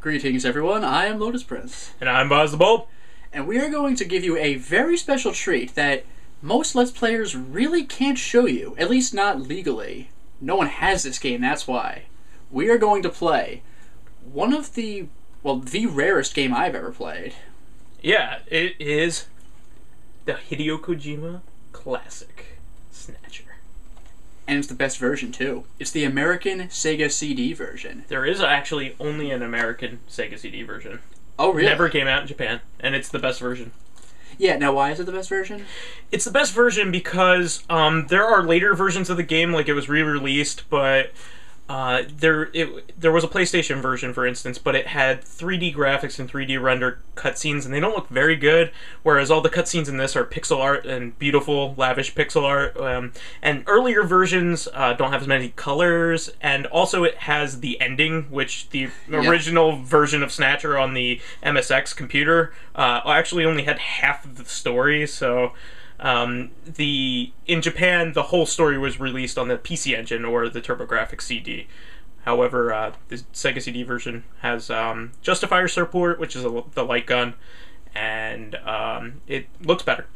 Greetings everyone, I am Lotus Prince. And I'm VyseTheBold. And we are going to give you a very special treat that most Let's Players really can't show you, at least not legally. No one has this game, that's why. We are going to play one of the rarest game I've ever played. Yeah, it is the Hideo Kojima classic, Snatcher. And it's the best version, too. It's the American Sega CD version. There is actually only an American Sega CD version. Oh, really? Never came out in Japan, and it's the best version. Yeah, now why is it the best version? It's the best version because there are later versions of the game, like it was re-released, but there was a PlayStation version, for instance, but it had 3D graphics and 3D rendered cutscenes, and they don't look very good, whereas all the cutscenes in this are pixel art and beautiful, lavish pixel art, and earlier versions don't have as many colors, and also it has the ending, which the original version of Snatcher on the MSX computer actually only had half of the story, so... in Japan, the whole story was released on the PC Engine or the TurboGrafx CD. However, the Sega CD version has Justifier support, which is the light gun, and it looks better.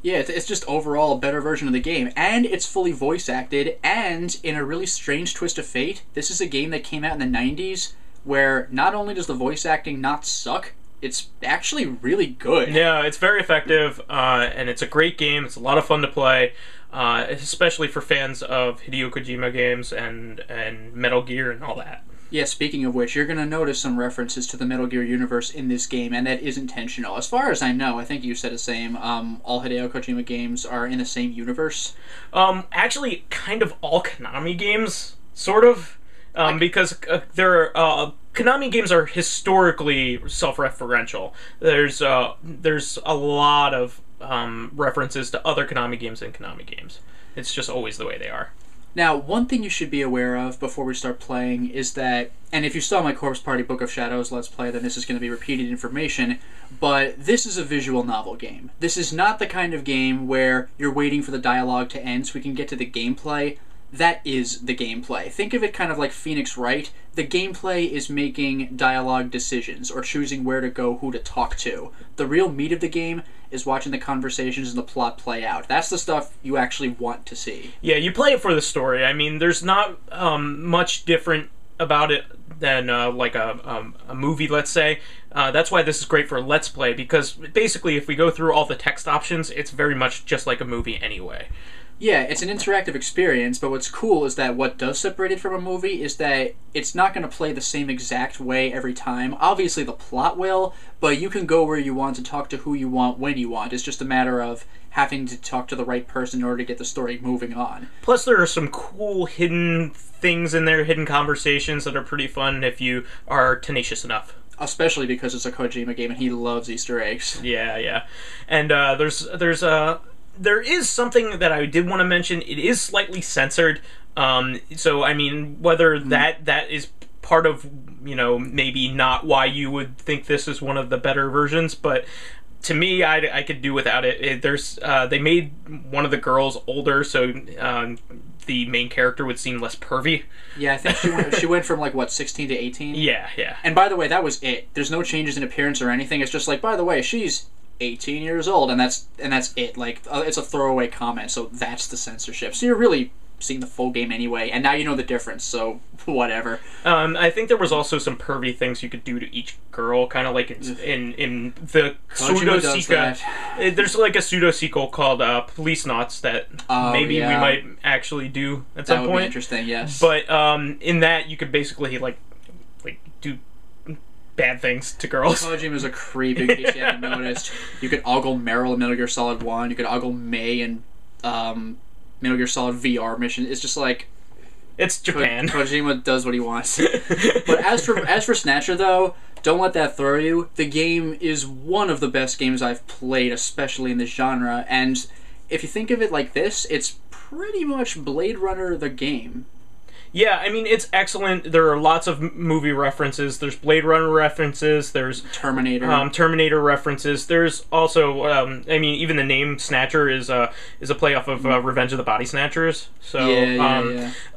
Yeah, it's just overall a better version of the game, and it's fully voice acted, and in a really strange twist of fate, this is a game that came out in the 90s, where not only does the voice acting not suck, it's actually really good. Yeah, it's very effective, and it's a great game. It's a lot of fun to play, especially for fans of Hideo Kojima games and Metal Gear and all that. Yeah, speaking of which, you're going to notice some references to the Metal Gear universe in this game, and that is intentional. As far as I know, I think you said the same, all Hideo Kojima games are in the same universe. Actually, kind of all Konami games, sort of. Because Konami games are historically self-referential. There's a lot of references to other Konami games in Konami games. It's just always the way they are. Now, one thing you should be aware of before we start playing is that, and if you saw my Corpse Party Book of Shadows Let's Play, then this is going to be repeated information, but this is a visual novel game. This is not the kind of game where you're waiting for the dialogue to end so we can get to the gameplay. That is the gameplay. Think of it kind of like Phoenix Wright. The gameplay is making dialogue decisions, or choosing where to go, who to talk to. The real meat of the game is watching the conversations and the plot play out. That's the stuff you actually want to see. Yeah, you play it for the story. I mean, there's not much different about it than like a movie, let's say. That's why this is great for Let's Play, because basically if we go through all the text options, it's very much just like a movie anyway. Yeah, it's an interactive experience, but what's cool is that what does separate it from a movie is that it's not going to play the same exact way every time. Obviously the plot will, but you can go where you want to talk to who you want when you want. It's just a matter of having to talk to the right person in order to get the story moving on. Plus there are some cool hidden things in there, hidden conversations that are pretty fun if you are tenacious enough. Especially because it's a Kojima game and he loves Easter eggs. Yeah, yeah. And there is something that I did want to mention. It is slightly censored. So, I mean, whether that is part of, you know, maybe not why you would think this is one of the better versions, but to me, I could do without it. They made one of the girls older, so the main character would seem less pervy. Yeah, I think she went from, like, what, 16 to 18? Yeah, yeah. And by the way, that was it. There's no changes in appearance or anything. It's just like, by the way, she's 18 years old, and that's it. Like, it's a throwaway comment, so that's the censorship. So you're really seeing the full game anyway, and now you know the difference, so whatever. I think there was also some pervy things you could do to each girl, kind of like in the pseudo-sequel. There's like a pseudo-sequel called Police Knots that maybe we might actually do at some point. That would be interesting, yes. But in that, you could basically like do bad things to girls. Kojima's a creep, in case you haven't noticed. You could ogle Meryl in Metal Gear Solid 1, you could ogle May in Metal Gear Solid VR mission. It's just like... It's Japan. Kojima does what he wants. But as for Snatcher, though, don't let that throw you. The game is one of the best games I've played, especially in this genre, and if you think of it like this, it's pretty much Blade Runner the game. Yeah, I mean, it's excellent. There are lots of movie references. There's Blade Runner references. There's Terminator references. There's also, I mean, even the name Snatcher is a play off of Revenge of the Body Snatchers. So,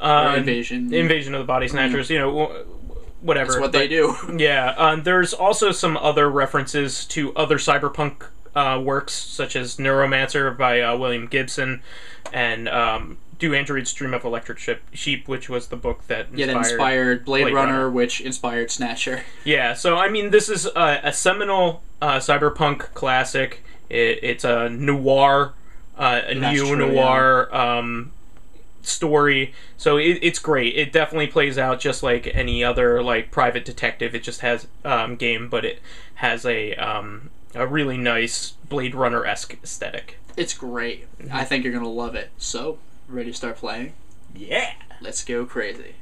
Invasion of the Body Snatchers. You know, whatever. That's what they do. Yeah, there's also some other references to other cyberpunk works, such as Neuromancer by William Gibson, and Do Androids Dream of Electric Sheep, which was the book that inspired Blade Runner, which inspired Snatcher. Yeah, so I mean, this is a seminal cyberpunk classic. It's a noir, a neo-noir story, so it's great. It definitely plays out just like any other like private detective. It just has game, but it has a really nice Blade Runner-esque aesthetic. It's great. I think you're gonna love it. So, ready to start playing? Yeah! Let's go crazy.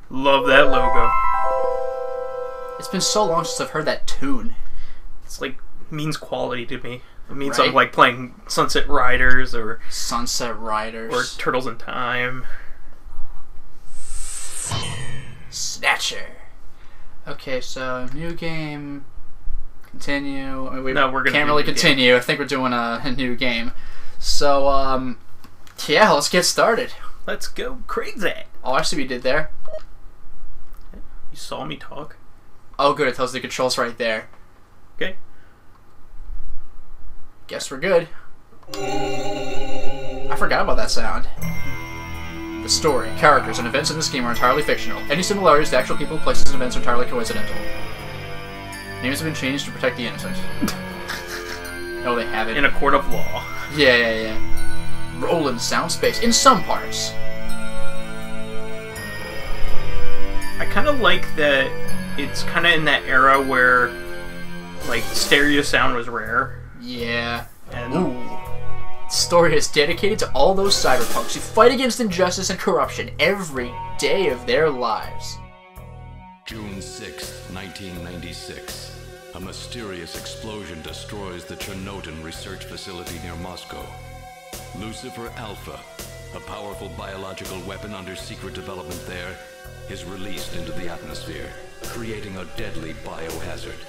Love that logo. It's been so long since I've heard that tune. It's like, means quality to me. It means Right? I'm like playing Sunset Riders or Sunset Riders. or Turtles in Time. Snatcher. Okay, so new game. Continue. We No, we're gonna can't do really new continue. I think we're doing a new game. So, yeah, let's get started. Let's go crazy. Oh, I see what you did there. You saw me talk. Oh, good. It tells the controls right there. Okay. Guess we're good. I forgot about that sound. The story, characters, and events in this game are entirely fictional. Any similarities to actual people, places, and events are entirely coincidental. Names have been changed to protect the innocent. No, they haven't. In a court of law. Yeah. Roll in sound space in some parts. I kind of like that it's kind of in that era where, like, stereo sound was rare. Yeah. And Ooh. The story is dedicated to all those cyberpunks who fight against injustice and corruption every day of their lives. June 6, 1996. A mysterious explosion destroys the Chernobyl research facility near Moscow. Lucifer Alpha, a powerful biological weapon under secret development there, is released into the atmosphere, creating a deadly biohazard.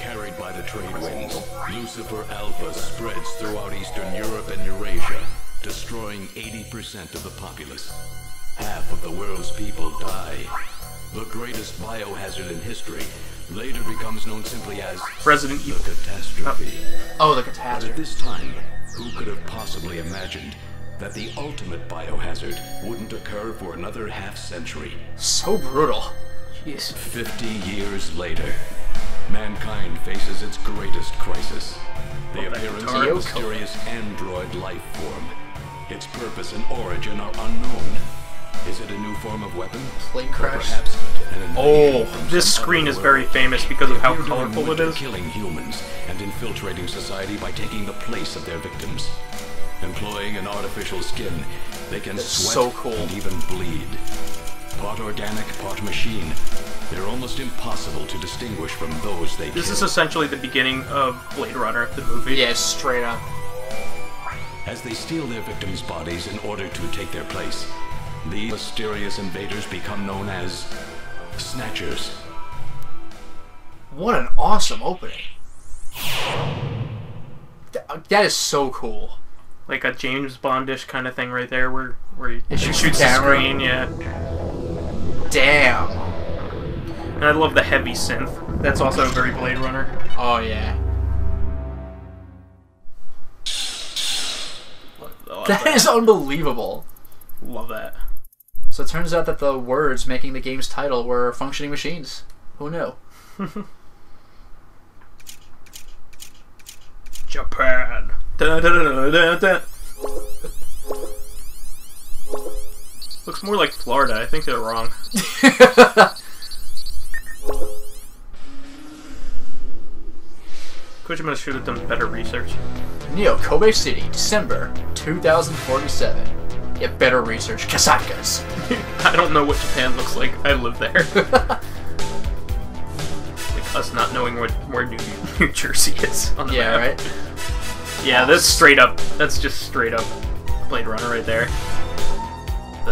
Carried by the trade winds, Lucifer Alpha spreads throughout Eastern Europe and Eurasia, destroying 80% of the populace. Half of the world's people die. The greatest biohazard in history later becomes known simply as Resident the Evil. catastrophe. Oh, the But at catastrophe. this time, who could have possibly imagined that the ultimate biohazard wouldn't occur for another half-century? So brutal. Jeez. 50 years later, mankind faces its greatest crisis. The appearance of a mysterious android life form. Its purpose and origin are unknown. Is it a new form of weapon? Plane Or crash. perhaps an invasion from This some screen other is world? very famous because of how Appear to colorful it invent is. killing humans and infiltrating society by taking the place of their victims. Employing an artificial skin, they can sweat so cool. and even bleed. Part organic, part machine. They're almost impossible to distinguish from those they This kill. is essentially the beginning of Blade Runner, the movie. Yeah, straight up. As they steal their victims' bodies in order to take their place, these mysterious invaders become known as Snatchers. What an awesome opening. That is so cool. Like a James Bondish kind of thing right there, where he shoots shoots the the camera. screen, yeah. Damn. And I love the heavy synth. That's also very Blade Runner. Oh, yeah. I love That is unbelievable. Love that. So it turns out that the words making the game's title were functioning machines. Who knew? Japan. Dun, dun, dun, dun, dun. Looks more like Florida. I think they're wrong. Kojima should have done better research. Neo Kobe City, December 2047. Yeah, better research. Kasakas. I don't know what Japan looks like. I live there. Like us not knowing where New Jersey is on the map. Right? Yeah, that's straight up. That's just straight up Blade Runner right there.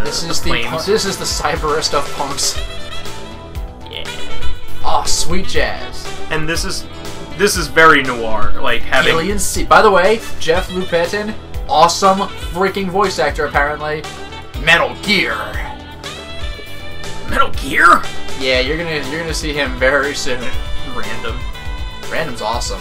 This is the cyberest of punks. Yeah. Oh, sweet jazz. And this is very noir. Like having Alien Sea. By the way, Jeff Lupetin, awesome freaking voice actor apparently. Metal Gear. Metal Gear. Yeah, you're gonna see him very soon. Random. Random's awesome.